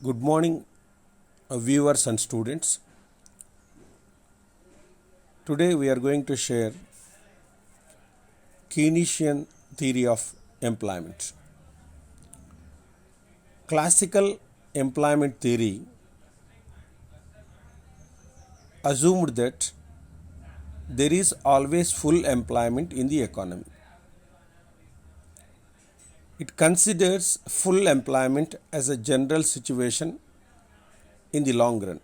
Good morning, viewers and students. Today we are going to share Keynesian theory of employment. Classical employment theory assumed that there is always full employment in the economy. It considers full employment as a general situation in the long run.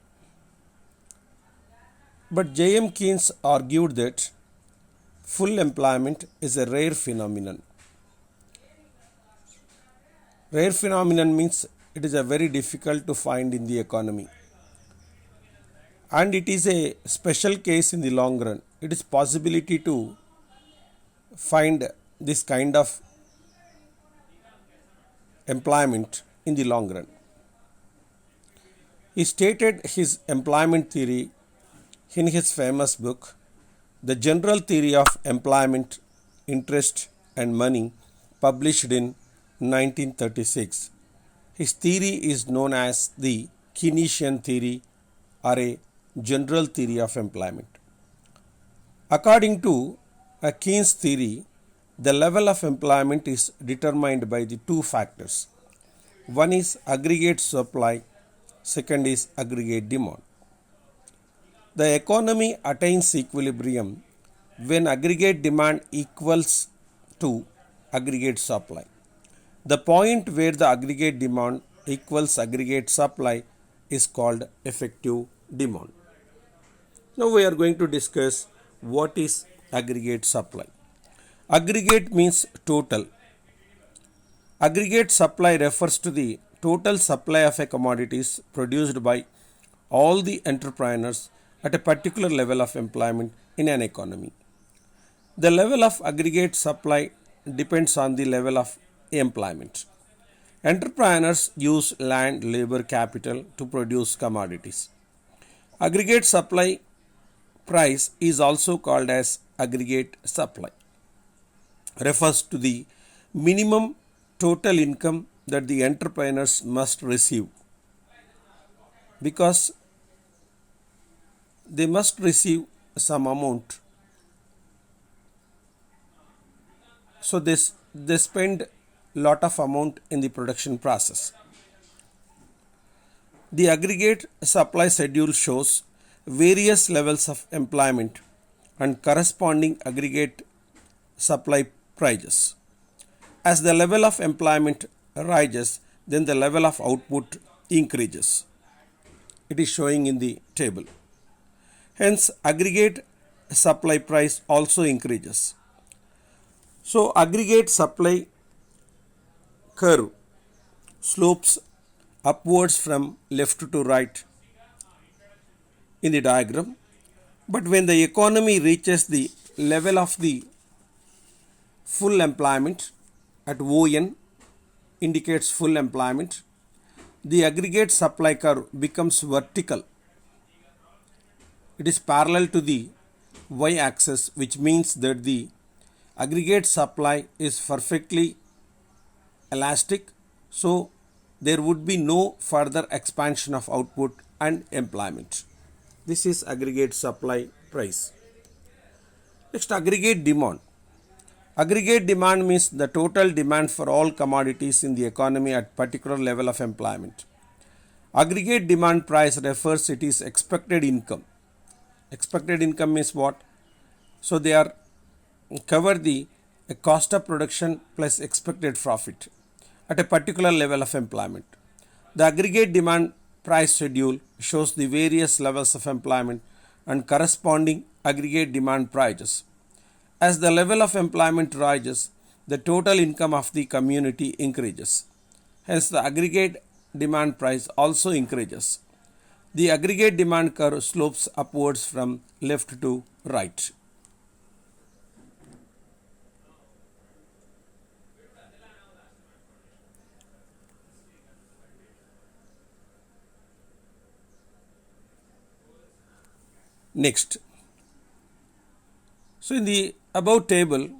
But J.M. Keynes argued that full employment is a rare phenomenon. Rare phenomenon means it is a very difficult to find in the economy. And it is a special case in the long run. It is possibility to find this kind of employment in the long run. He stated his employment theory in his famous book, The General Theory of Employment, Interest and Money, published in 1936. His theory is known as the Keynesian theory or a general theory of employment. According to Keynes' theory, the level of employment is determined by the two factors. One is aggregate supply, second is aggregate demand. The economy attains equilibrium when aggregate demand equals to aggregate supply. The point where the aggregate demand equals aggregate supply is called effective demand. Now we are going to discuss what is aggregate supply. Aggregate means total. Aggregate supply refers to the total supply of a commodities produced by all the entrepreneurs at a particular level of employment in an economy. The level of aggregate supply depends on the level of employment. Entrepreneurs use land, labor, capital to produce commodities. Aggregate supply price is also called as aggregate supply. Refers to the minimum total income that the entrepreneurs must receive, because they must receive some amount. So they spend lot of amount in the production process. The aggregate supply schedule shows various levels of employment and corresponding aggregate supply prices. As the level of employment rises, then the level of output increases. It is showing in the table. Hence, aggregate supply price also increases. So, aggregate supply curve slopes upwards from left to right in the diagram. But when the economy reaches the level of the full employment at ON, indicates full employment, the aggregate supply curve becomes vertical. It is parallel to the y-axis, which means that the aggregate supply is perfectly elastic, so there would be no further expansion of output and employment. This is aggregate supply price. Next, aggregate demand. Aggregate demand means the total demand for all commodities in the economy at particular level of employment. Aggregate demand price refers it is expected income. Expected income means what? So they are cover the cost of production plus expected profit at a particular level of employment. The aggregate demand price schedule shows the various levels of employment and corresponding aggregate demand prices. As the level of employment rises, the total income of the community increases. Hence, the aggregate demand price also increases. The aggregate demand curve slopes upwards from left to right. Next, so in the above table,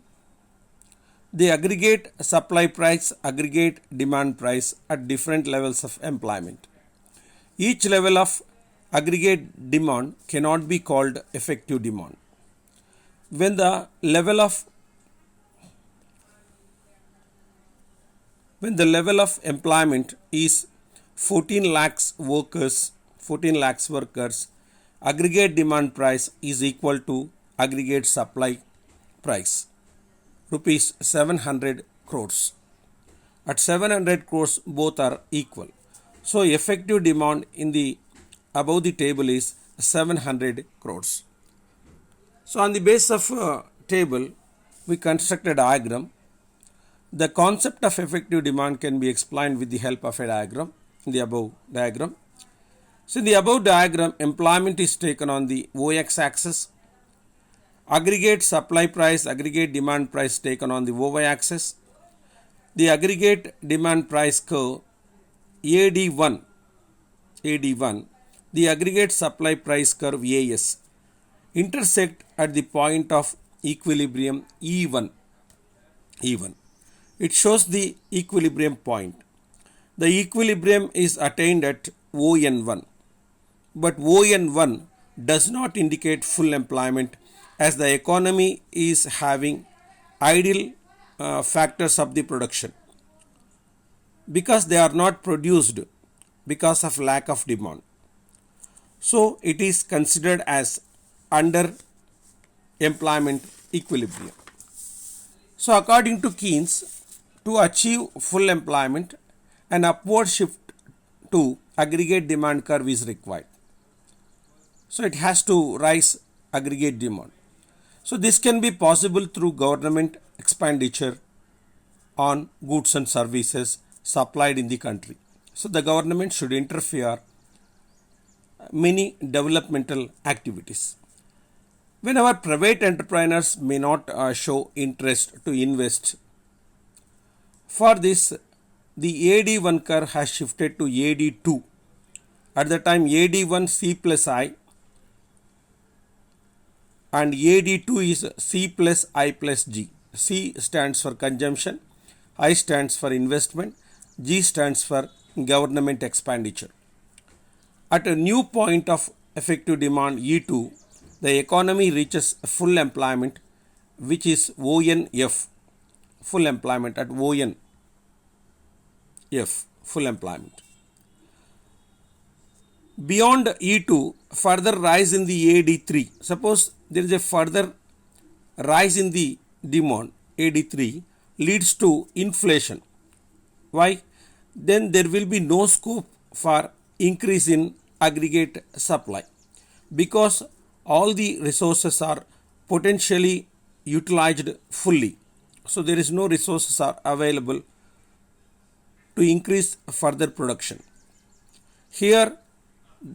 the aggregate supply price, aggregate demand price at different levels of employment. Each level of aggregate demand cannot be called effective demand. When the level of employment is 14 lakhs workers, aggregate demand price is equal to aggregate supply price, rupees 700 crores. At 700 crores, both are equal. So effective demand in the above the table is 700 crores. So on the basis of table, we construct a diagram. The concept of effective demand can be explained with the help of a diagram in the above diagram. So in the above diagram, employment is taken on the OX axis, aggregate supply price, aggregate demand price taken on the OY axis. The aggregate demand price curve AD1, the aggregate supply price curve AS intersect at the point of equilibrium E1. It shows the equilibrium point. The equilibrium is attained at ON1, but ON1 does not indicate full employment as the economy is having idle factors of the production because they are not produced because of lack of demand. So it is considered as under employment equilibrium. So according to Keynes, to achieve full employment, an upward shift to aggregate demand curve is required. So it has to rise aggregate demand. So this can be possible through government expenditure on goods and services supplied in the country. So the government should interfere many developmental activities. Whenever private entrepreneurs may not show interest to invest, for this the AD1 curve has shifted to AD2. At the time AD1 C plus I and AD2 is C plus I plus G. C stands for consumption, I stands for investment, G stands for government expenditure. At a new point of effective demand E2, the economy reaches full employment, which is ONF, full employment at ONF, full employment. Beyond E2, further rise in the AD3. Suppose there is a further rise in the demand, AD3 leads to inflation. Why? Then there will be no scope for increase in aggregate supply because all the resources are potentially utilized fully. So there is no resources are available to increase further production. Here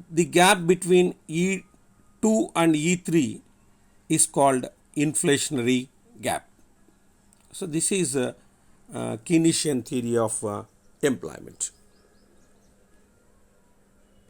the gap between E2 and E3 is called inflationary gap. So this is a Keynesian theory of employment.